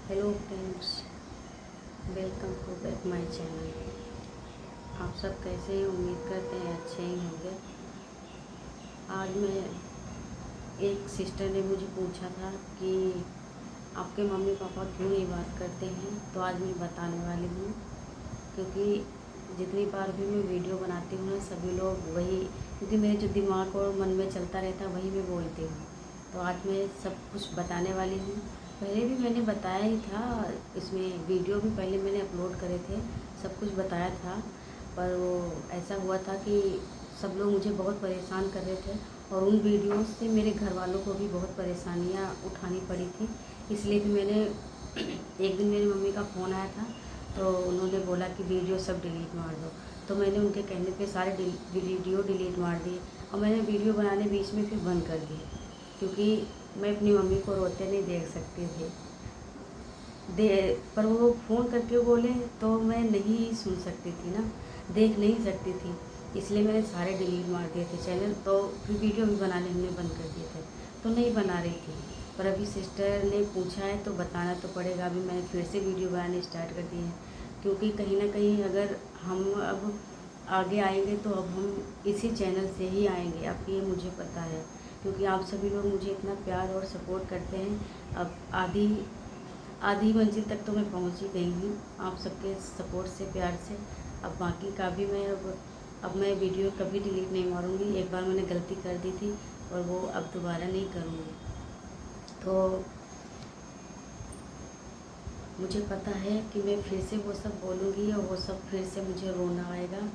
Hello friends, welcome to back my channel. आप सब कैसे हैं? उम्मीद करते हैं अच्छे ही होंगे। आज मैं एक सिस्टर ने मुझे पूछा था कि आपके मम्मी पापा क्यों नहीं बात करते हैं, तो आज मैं बताने वाली हूँ। क्योंकि जितनी बार भी मैं वीडियो बनाती हूँ ना, सभी लोग वही, क्योंकि मेरे जो दिमाग और मन में चलता रहता है वही मैं बोलती हूँ। तो आज मैं सब कुछ बताने वाली हूँ। पहले भी मैंने बताया ही था, इसमें वीडियो भी पहले मैंने अपलोड करे थे, सब कुछ बताया था। पर वो ऐसा हुआ था कि सब लोग मुझे बहुत परेशान कर रहे थे, और उन वीडियोस से मेरे घर वालों को भी बहुत परेशानियाँ उठानी पड़ी थी। इसलिए भी मैंने एक दिन मेरी मम्मी का फ़ोन आया था, तो उन्होंने बोला कि वीडियो सब डिलीट मार दो। तो मैंने उनके कहने पे सारे वीडियो डिलीट मार दिए, और मैंने वीडियो बनाने बीच में फिर बंद कर दिए, क्योंकि मैं अपनी मम्मी को रोते नहीं देख सकती थी। दे पर वो फ़ोन करके बोले तो मैं नहीं सुन सकती थी ना, देख नहीं सकती थी। इसलिए मैंने सारे डिलीट मार दिए थे चैनल, तो फिर वीडियो भी बनाने हमने बंद कर दिए थे, तो नहीं बना रही थी। पर अभी सिस्टर ने पूछा है तो बताना तो पड़ेगा। अभी मैंने फिर से वीडियो बनाने स्टार्ट कर दिए हैं, क्योंकि कहीं ना कहीं अगर हम अब आगे आएंगे तो अब हम इसी चैनल से ही आएंगे, अब ये मुझे पता है। क्योंकि आप सभी लोग मुझे इतना प्यार और सपोर्ट करते हैं। अब आधी आधी मंजिल तक तो मैं पहुंच ही गई हूँ, आप सबके सपोर्ट से, प्यार से। अब बाकी का भी मैं अब मैं वीडियो कभी डिलीट नहीं मारूंगी। एक बार मैंने गलती कर दी थी, और वो अब दोबारा नहीं करूँगी। तो मुझे पता है कि मैं फिर से वो सब बोलूँगी, और वो सब फिर से मुझे रोना आएगा।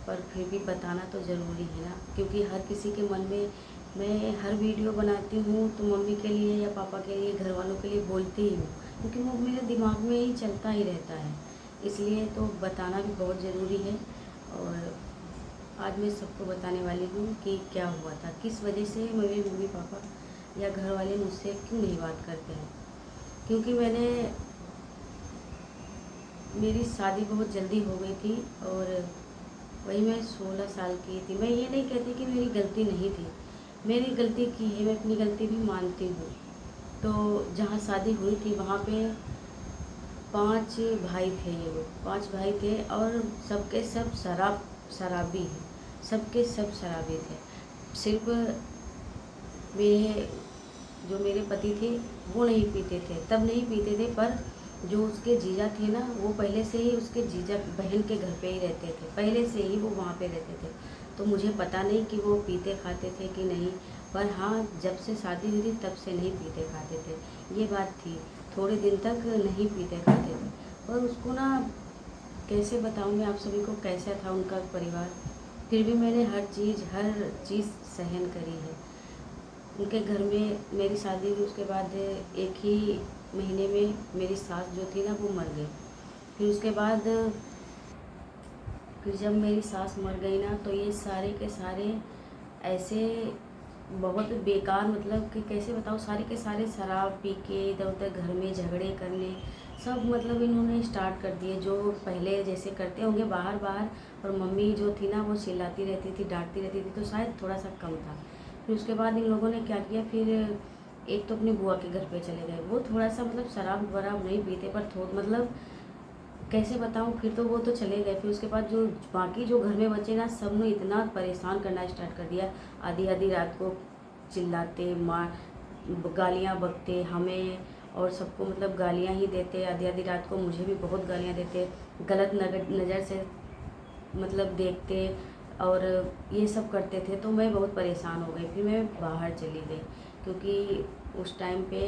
पर फिर भी बताना तो ज़रूरी है ना, क्योंकि हर किसी के मन में, मैं हर वीडियो बनाती हूँ तो मम्मी के लिए या पापा के लिए, घर वालों के लिए बोलती ही हूँ, क्योंकि वो मेरे दिमाग में ही चलता ही रहता है। इसलिए तो बताना भी बहुत ज़रूरी है। और आज मैं सबको बताने वाली हूँ कि क्या हुआ था, किस वजह से मेरे मम्मी पापा या घर वाले मुझसे क्यों नहीं बात करते हैं। क्योंकि मेरी शादी बहुत जल्दी हो गई थी, और वही मैं 16 साल की थी। मैं ये नहीं कहती कि मेरी गलती नहीं थी, मेरी गलती की है, मैं अपनी गलती भी मानती हूँ। तो जहाँ शादी हुई थी वहाँ पे 5 भाई थे, ये लोग 5 भाई थे, और सबके सब शराबी हैं, सबके सब शराबी थे। सिर्फ मेरे जो मेरे पति थे वो नहीं पीते थे, तब नहीं पीते थे। पर जो उसके जीजा थे ना, वो पहले से ही उसके जीजा बहन के घर पे ही रहते थे, पहले से ही वो वहाँ पे रहते थे। तो मुझे पता नहीं कि वो पीते खाते थे कि नहीं, पर हाँ, जब से शादी हुई थी तब से नहीं पीते खाते थे, ये बात थी। थोड़े दिन तक नहीं पीते खाते थे। पर उसको ना, कैसे बताऊँ मैं आप सभी को कैसा था उनका परिवार। फिर भी मैंने हर चीज़ सहन करी है। उनके घर में मेरी शादी हुई, उसके बाद एक ही महीने में मेरी सास जो थी ना वो मर गई। फिर उसके बाद, फिर जब मेरी सास मर गई ना, तो ये सारे के सारे ऐसे बहुत बेकार, मतलब कि कैसे बताऊँ, सारे के सारे शराब पी के इधर उधर घर में झगड़े करने, सब मतलब इन्होंने स्टार्ट कर दिए, जो पहले जैसे करते होंगे बाहर बाहर। और मम्मी जो थी ना वो चिल्लाती रहती थी, डांटती रहती थी, तो शायद थोड़ा सा कम था। फिर उसके बाद इन लोगों ने क्या किया, फिर एक तो अपनी बुआ के घर पे चले गए। वो थोड़ा सा मतलब शराब वराब नहीं पीते, पर थोड़ा मतलब कैसे बताऊँ, फिर तो वो तो चले गए। फिर उसके बाद जो बाकी जो घर में बचे ना, सब ने इतना परेशान करना स्टार्ट कर दिया। आधी आधी रात को चिल्लाते, मार, गालियाँ बकते हमें, और सबको मतलब गालियाँ ही देते। आधी आधी रात को मुझे भी बहुत गालियाँ देते, गलत नज़र से मतलब देखते, और ये सब करते थे। तो मैं बहुत परेशान हो गई, फिर मैं बाहर चली गई। क्योंकि उस टाइम पे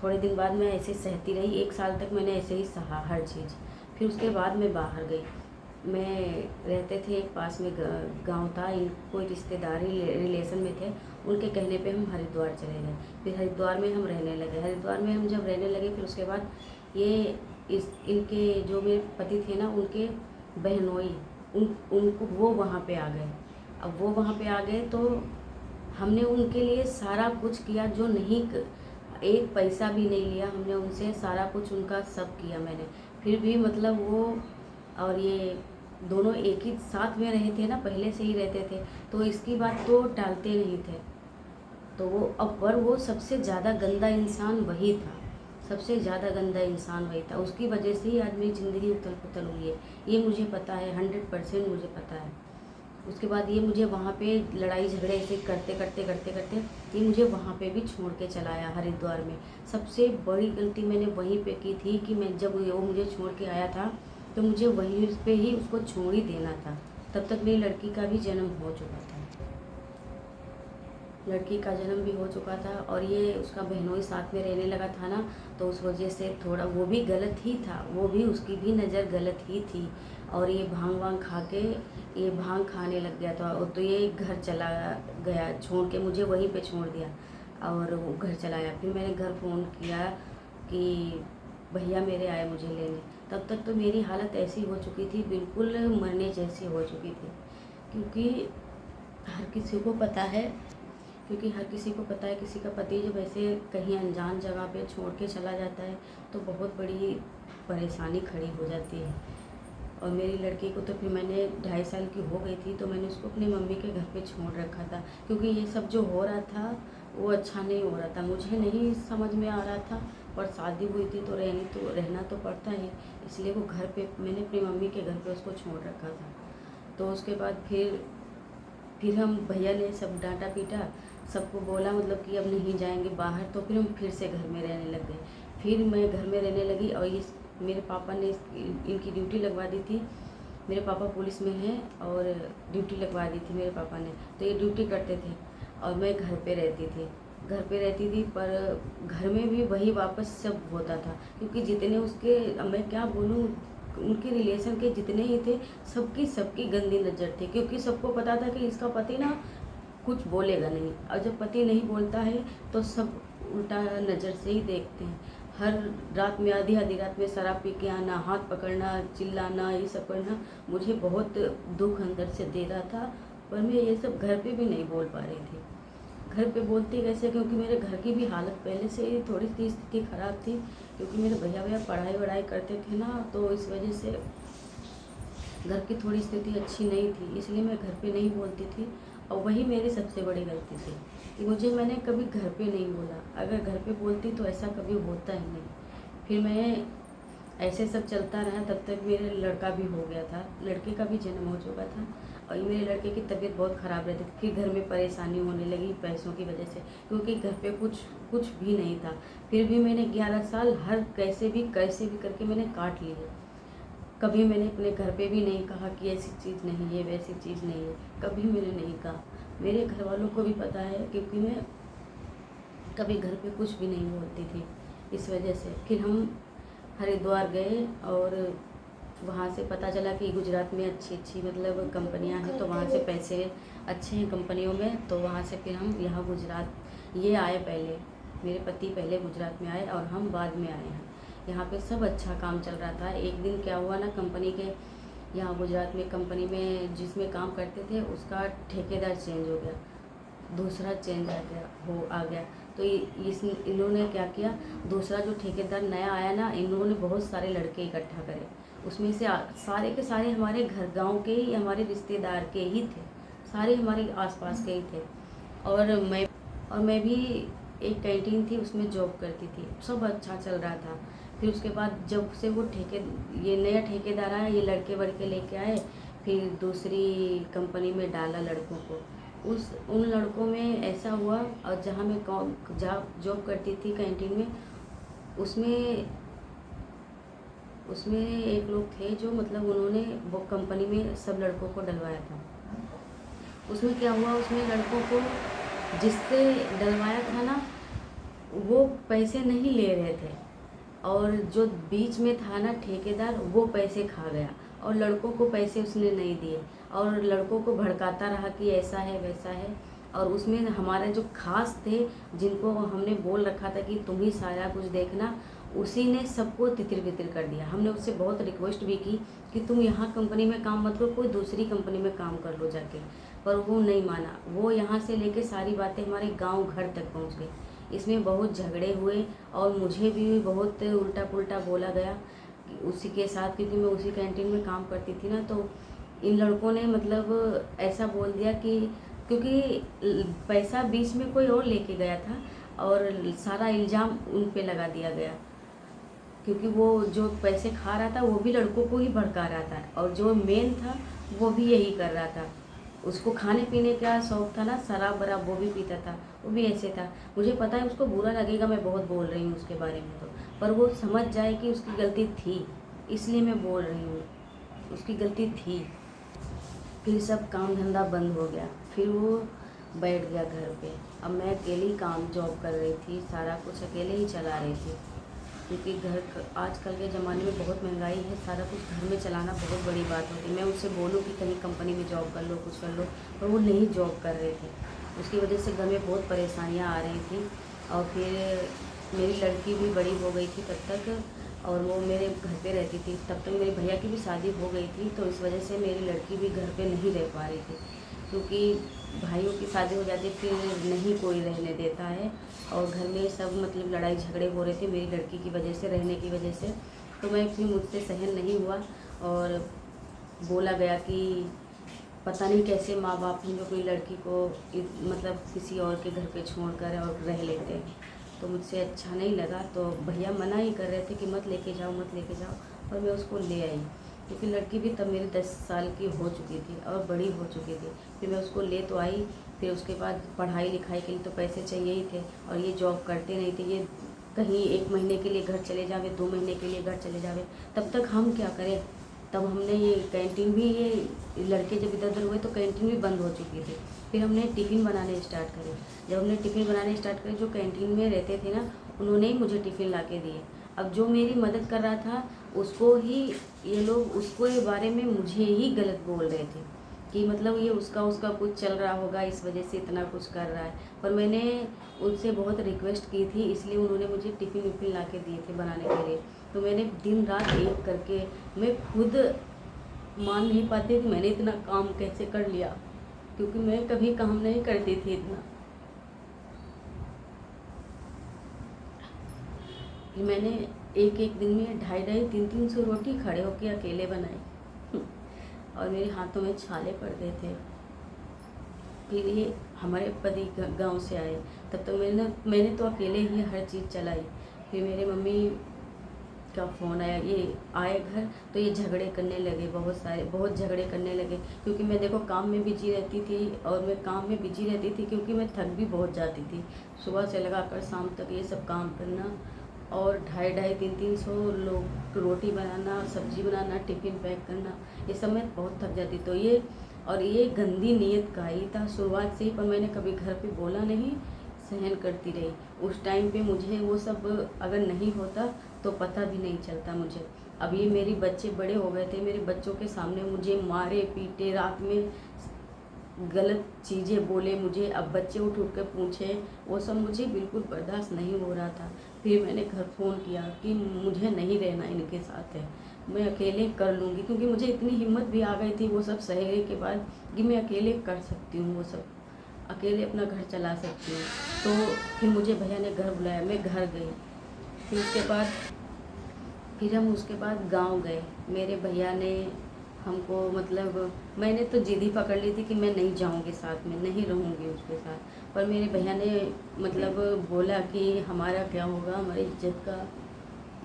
थोड़े दिन बाद मैं ऐसे सहती रही, 1 साल तक मैंने ऐसे ही सहा हर चीज़। फिर उसके बाद मैं बाहर गई। मैं रहते थे एक पास में गांव था, इन कोई रिश्तेदारी रिलेशन में थे, उनके कहने पे हम हरिद्वार चले गए। फिर हरिद्वार में हम रहने लगे। हरिद्वार में हम जब रहने लगे, फिर उसके बाद ये इनके जो मेरे पति थे ना, उनके बहनोई, उनको वो वहाँ पे आ गए। अब वो वहाँ पे आ गए तो हमने उनके लिए सारा कुछ किया, जो नहीं एक पैसा भी नहीं लिया हमने उनसे, सारा कुछ उनका सब किया मैंने। फिर भी मतलब वो और ये दोनों एक ही साथ में रहे थे ना, पहले से ही रहते थे, तो इसकी बात तो टालते नहीं थे। तो वो अब, पर वो सबसे ज़्यादा गंदा इंसान वही था, सबसे ज़्यादा गंदा इंसान वही था। उसकी वजह से ही आज मेरी ज़िंदगी उथल पुथल हुई है, ये मुझे पता है, 100% मुझे पता है। उसके बाद ये मुझे वहाँ पे लड़ाई झगड़े ऐसे करते करते करते करते ये मुझे वहाँ पे भी छोड़ के चला आया हरिद्वार में। सबसे बड़ी गलती मैंने वहीं पे की थी कि मैं जब वो मुझे छोड़ के आया था तो मुझे वहीं पे ही उसको छोड़ ही देना था। तब तक मेरी लड़की का भी जन्म हो चुका था, लड़की का जन्म भी हो चुका था और ये उसका बहनोई साथ में रहने लगा था ना, तो उस वजह से थोड़ा वो भी गलत ही था, वो भी उसकी भी नज़र गलत ही थी। और ये भांग वांग खा के ये भांग खाने लग गया था, और तो ये घर चला गया छोड़ के, मुझे वहीं पे छोड़ दिया और वो घर चला गया। फिर मैंने घर फ़ोन किया कि भैया मेरे आए मुझे लेने। तब तक तो मेरी हालत ऐसी हो चुकी थी, बिल्कुल मरने जैसी हो चुकी थी। क्योंकि हर किसी को पता है क्योंकि हर किसी को पता है किसी का पति जब ऐसे कहीं अनजान जगह पे छोड़ के चला जाता है तो बहुत बड़ी परेशानी खड़ी हो जाती है। और मेरी लड़की को तो फिर मैंने 2.5 साल की हो गई थी तो मैंने उसको अपनी मम्मी के घर पे छोड़ रखा था, क्योंकि ये सब जो हो रहा था वो अच्छा नहीं हो रहा था, मुझे नहीं समझ में आ रहा था। पर शादी हुई थी तो रहना तो पड़ता है, इसलिए वो घर पे मैंने अपनी मम्मी के घर पे उसको छोड़ रखा था। तो उसके बाद फिर हम भैया ने सब डांटा पीटा, सबको बोला मतलब कि अब नहीं जाएंगे बाहर, तो फिर हम फिर से घर में रहने लग गए। फिर मैं घर में रहने लगी और ये मेरे पापा ने इनकी ड्यूटी लगवा दी थी। मेरे पापा पुलिस में हैं और ड्यूटी लगवा दी थी मेरे पापा ने, तो ये ड्यूटी करते थे और मैं घर पे रहती थी। पर घर में भी वही वापस सब होता था, क्योंकि जितने उसके, मैं क्या बोलूँ, उनके रिलेशन के जितने ही थे सबकी गंदी नज़र थी। क्योंकि सबको पता था कि इसका पति ना कुछ बोलेगा नहीं, और जब पति नहीं बोलता है तो सब उल्टा नज़र से ही देखते हैं। हर रात में आधी रात में शराब पी के आना, हाथ पकड़ना, चिल्लाना, ये सब करना मुझे बहुत दुख अंदर से दे रहा था। पर मैं ये सब घर पे भी नहीं बोल पा रही थी। घर पे बोलती कैसे, क्योंकि मेरे घर की भी हालत पहले से ही थोड़ी सी स्थिति ख़राब थी, क्योंकि मेरे भैया पढ़ाई वढ़ाई करते थे ना, तो इस वजह से घर की थोड़ी स्थिति अच्छी नहीं थी, इसलिए मैं घर पे नहीं बोलती थी। और वही मेरी सबसे बड़ी गलती थी कि मैंने कभी घर पे नहीं बोला। अगर घर पे बोलती तो ऐसा कभी होता ही नहीं। फिर मैं ऐसे सब चलता रहा, तब तक मेरे लड़का भी हो गया था, लड़के का भी जन्म हो चुका था और मेरे लड़के की तबीयत बहुत ख़राब रहती थी। फिर घर में परेशानी होने लगी पैसों की वजह से, क्योंकि घर पे कुछ भी नहीं था। फिर भी मैंने 11 साल हर कैसे भी करके मैंने काट लिए। कभी मैंने अपने घर पे भी नहीं कहा कि ऐसी चीज़ नहीं है, वैसी चीज़ नहीं है, कभी मैंने नहीं कहा। मेरे घर वालों को भी पता है, क्योंकि मैं कभी घर पे कुछ भी नहीं बोलती थी। इस वजह से फिर हम हरिद्वार गए और वहाँ से पता चला कि गुजरात में अच्छी मतलब कंपनियाँ हैं, तो वहाँ से पैसे अच्छे हैं कंपनियों में। तो वहाँ से फिर हम यहाँ गुजरात ये आए, पहले मेरे पति पहले गुजरात में आए और हम बाद में आए हैं। यहाँ पे सब अच्छा काम चल रहा था। एक दिन क्या हुआ ना, कंपनी के यहाँ गुजरात में कंपनी में जिसमें काम करते थे उसका ठेकेदार चेंज हो गया, दूसरा चेंज आ गया। तो इन्होंने क्या किया, दूसरा जो ठेकेदार नया आया ना, इन्होंने बहुत सारे लड़के इकट्ठा करे। उसमें से सारे के सारे हमारे घर गांव के ही, हमारे रिश्तेदार के ही थे, सारे हमारे आसपास के ही थे। और मैं भी एक कैंटीन थी उसमें जॉब करती थी, सब अच्छा चल रहा था। फिर उसके बाद जब से वो ये नया ठेकेदार आया, ये लड़के वड़के लेके आए, फिर दूसरी कंपनी में डाला लड़कों को। उन लड़कों में ऐसा हुआ, और जहाँ मैं जॉब करती थी कैंटीन में, उसमें एक लोग थे जो मतलब उन्होंने वो कंपनी में सब लड़कों को डलवाया था। उसमें क्या हुआ, उसमें लड़कों को जिससे डलवाया था ना, वो पैसे नहीं ले रहे थे, और जो बीच में था ना ठेकेदार, वो पैसे खा गया और लड़कों को पैसे उसने नहीं दिए, और लड़कों को भड़काता रहा कि ऐसा है वैसा है। और उसमें हमारे जो खास थे, जिनको हमने बोल रखा था कि तुम ही सारा कुछ देखना, उसी ने सबको तितिर बितिर कर दिया। हमने उससे बहुत रिक्वेस्ट भी की कि तुम यहाँ कंपनी में काम मत करो, कोई दूसरी कंपनी में काम कर लो जाके, पर वो नहीं माना। वो यहाँ से लेके सारी बातें हमारे गांव घर तक पहुँच गई। इसमें बहुत झगड़े हुए और मुझे भी बहुत उल्टा पुल्टा बोला गया उसी के साथ, क्योंकि मैं उसी कैंटीन में काम करती थी ना। तो इन लड़कों ने मतलब ऐसा बोल दिया कि, क्योंकि पैसा बीच में कोई और लेके गया था और सारा इल्ज़ाम उन पे लगा दिया गया। क्योंकि वो जो पैसे खा रहा था वो भी लड़कों को ही भड़का रहा था, और जो मेन था वो भी यही कर रहा था। उसको खाने पीने का शौक था ना, शराब वराब वो भी पीता था, वो भी ऐसे था। मुझे पता है उसको बुरा लगेगा, मैं बहुत बोल रही हूँ उसके बारे में तो, पर वो समझ जाए कि उसकी गलती थी, इसलिए मैं बोल रही हूँ, उसकी गलती थी। फिर सब काम धंधा बंद हो गया, फिर वो बैठ गया घर पे। अब मैं अकेली काम जॉब कर रही थी, सारा कुछ अकेले ही चला रही थी, क्योंकि आजकल के ज़माने में बहुत महंगाई है, सारा कुछ घर में चलाना बहुत बड़ी बात होती है। मैं उससे बोलूँ कि कहीं कंपनी में जॉब कर लो, कुछ कर लो, पर वो नहीं जॉब कर रहे थे। उसकी वजह से घर में बहुत परेशानियाँ आ रही थी। और फिर मेरी लड़की भी बड़ी हो गई थी तब तक, और वो मेरे घर पे रहती थी तब तक। मेरे भैया की भी शादी हो गई थी, तो इस वजह से मेरी लड़की भी घर पे नहीं रह पा रही थी, क्योंकि भाइयों की शादी हो जाती फिर नहीं कोई रहने देता है। और घर में सब मतलब लड़ाई झगड़े हो रहे थे मेरी लड़की की वजह से, रहने की वजह से। तो मैं फिर मुझसे सहन नहीं हुआ, और बोला गया कि पता नहीं कैसे माँ बाप हम लोग कोई लड़की को मतलब किसी और के घर पे छोड़कर और रह लेते हैं। तो मुझसे अच्छा नहीं लगा, तो भैया मना ही कर रहे थे कि मत लेके जाओ, मत लेके जाओ, और मैं उसको ले आई, क्योंकि लड़की भी तब मेरी 10 साल की हो चुकी थी और बड़ी हो चुकी थी। फिर मैं उसको ले तो आई, फिर उसके बाद पढ़ाई लिखाई के लिए तो पैसे चाहिए ही थे, और ये जॉब करते नहीं थे। ये कहीं 1 महीने के लिए घर चले जावे, 2 महीने के लिए घर चले जावे, तब तक हम क्या करें। तब हमने ये कैंटीन भी, ये लड़के जब इधर उधर हुए तो कैंटीन भी बंद हो चुकी थी। फिर हमने टिफ़िन बनाने स्टार्ट करे। जब हमने टिफ़िन बनाने स्टार्ट करे, जो कैंटीन में रहते थे ना, उन्होंने ही मुझे टिफ़िन ला के दिए। अब जो मेरी मदद कर रहा था उसको ही ये लोग, उसको ये बारे में मुझे ही गलत बोल रहे थे कि मतलब ये उसका कुछ चल रहा होगा, इस वजह से इतना कुछ कर रहा है। पर मैंने उनसे बहुत रिक्वेस्ट की थी, इसलिए उन्होंने मुझे टिफ़िन विफ़िन ला के दिए थे बनाने के लिए। तो मैंने दिन रात एक करके, मैं खुद मान नहीं पाती कि मैंने इतना काम कैसे कर लिया, क्योंकि मैं कभी काम नहीं करती थी इतना। फिर मैंने एक एक दिन में 250-300 रोटी खड़े होके अकेले बनाई और मेरे हाथों में छाले पड़ गए थे। फिर ये हमारे पति गांव से आए, तब तक मैंने तो अकेले ही हर चीज़ चलाई। फिर मेरे मम्मी का फ़ोन आया, ये आए घर, तो ये झगड़े करने लगे, बहुत झगड़े करने लगे, क्योंकि मैं देखो काम में बिजी रहती थी, और मैं काम में बिजी रहती थी क्योंकि मैं थक भी बहुत जाती थी, सुबह से लगा कर शाम तक ये सब काम करना, और 250-300 लोग रोटी बनाना, सब्जी बनाना, टिफ़िन पैक करना, ये सब मैं बहुत थक जाती। तो ये गंदी नीयत का ही था शुरुआत से ही, पर मैंने कभी घर पे बोला नहीं, सहन करती रही। उस टाइम पे मुझे वो सब अगर नहीं होता तो पता भी नहीं चलता मुझे। अब ये मेरे बच्चे बड़े हो गए थे, मेरे बच्चों के सामने मुझे मारे पीटे, रात में गलत चीज़ें बोले मुझे, अब बच्चे उठ उठ कर पूछे, वो सब मुझे बिल्कुल बर्दाश्त नहीं हो रहा था। फिर मैंने घर फ़ोन किया कि मुझे नहीं रहना इनके साथ है, मैं अकेले कर लूँगी, क्योंकि मुझे इतनी हिम्मत भी आ गई थी वो सब सहने के बाद कि मैं अकेले कर सकती हूँ, वो सब अकेले अपना घर चला सकती हूँ। तो फिर मुझे भैया ने घर बुलाया, मैं घर गई। फिर हम उसके बाद गांव गए। मेरे भैया ने हमको मतलब, मैंने तो जिद ही पकड़ ली थी कि मैं नहीं जाऊंगी साथ में, नहीं रहूंगी उसके साथ। पर मेरे भैया ने मतलब बोला कि हमारा क्या होगा, हमारी इज्जत का,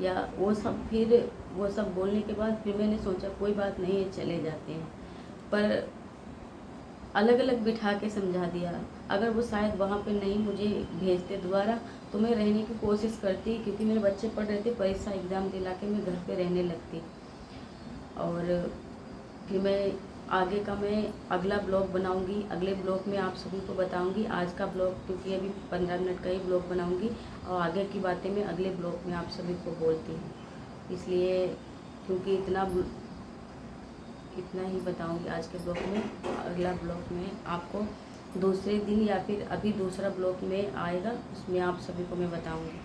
या वो सब बोलने के बाद फिर मैंने सोचा कोई बात नहीं है, चले जाते हैं। पर अलग अलग बिठा के समझा दिया। अगर वो शायद वहाँ पे नहीं मुझे भेजते दोबारा, तो मैं रहने की कोशिश करती, क्योंकि मेरे बच्चे पढ़ रहे थे, परीक्षा एग्ज़ाम दिला के मैं घर पे रहने लगती। और फिर मैं अगला ब्लॉग बनाऊंगी, अगले ब्लॉग में आप सभी को बताऊंगी। आज का ब्लॉग क्योंकि अभी 15 मिनट का ही ब्लॉग बनाऊंगी, और आगे की बातें मैं अगले ब्लॉग में आप सभी को बोलती हूँ। इसलिए क्योंकि इतना ही बताऊंगी आज के ब्लॉग में। अगला ब्लॉग में आपको दूसरे दिन, या फिर अभी दूसरा ब्लॉग में आएगा, उसमें आप सभी को मैं बताऊंगी।